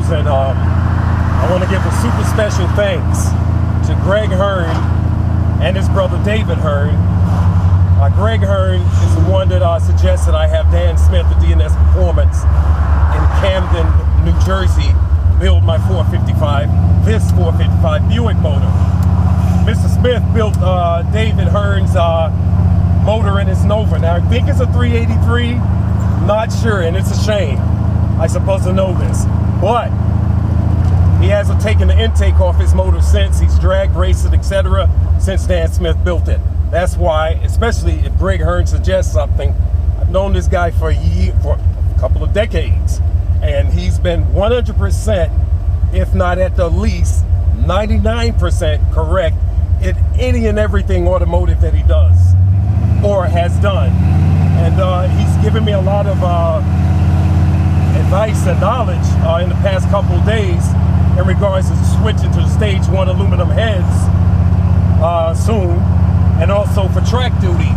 guys, and I want to give a super special thanks to Greg Hearn and his brother David Hearn. Greg Hearn is the one that suggested I have Dan Smith of D&S Performance in Camden, New Jersey, build my 455, this 455 Buick motor. Mr. Smith built David Hearn's motor in his Nova. Now I think it's a 383, not sure, and it's a shame. I supposed to know this, but he hasn't taken the intake off his motor since. He's dragged, raced it, etc. since Dan Smith built it. That's why, especially if Greg Hearn suggests something, I've known this guy for a couple of decades, and he's been 100%, if not at the least 99% correct in any and everything automotive that he does or has done. And he's given me a lot of advice and knowledge in the past couple of days in regards to switching to the Stage-1 aluminum heads soon, and also for track duty.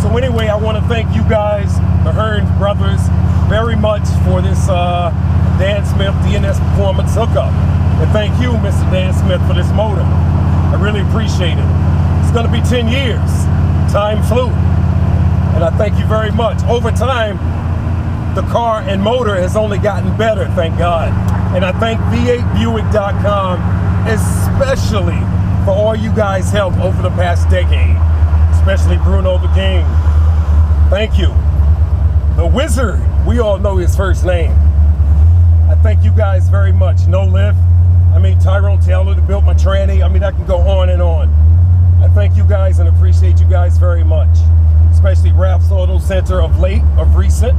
So anyway, I want to thank you guys, the Hearn brothers, very much for this Dan Smith D&S Performance hookup. And thank you, Mr. Dan Smith, for this motor. I really appreciate it. It's going to be 10 years. Time flew. And I thank you very much. Over time, the car and motor has only gotten better, thank God. And I thank V8Buick.com especially for all you guys' help over the past decade, especially Bruno the King. Thank you. The Wizard, we all know his first name. I thank you guys very much. No Lift, I mean Tyrone Taylor that built my tranny. I mean, I can go on and on. I thank you guys and appreciate you guys very much, especially Ralph's Auto Center of recent.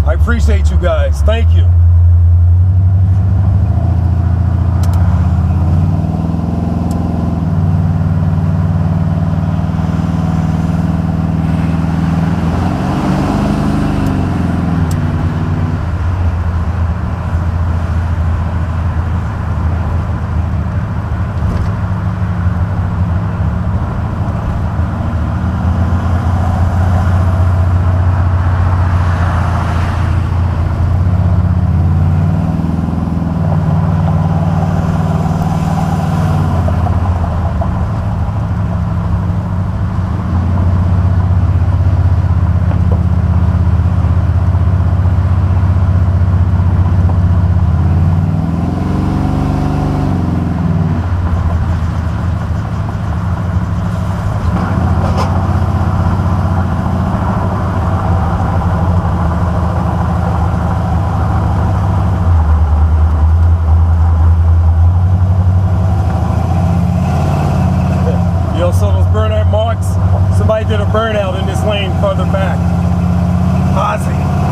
I appreciate you guys. Thank you. Somebody did a burnout in this lane further back. Ozzy.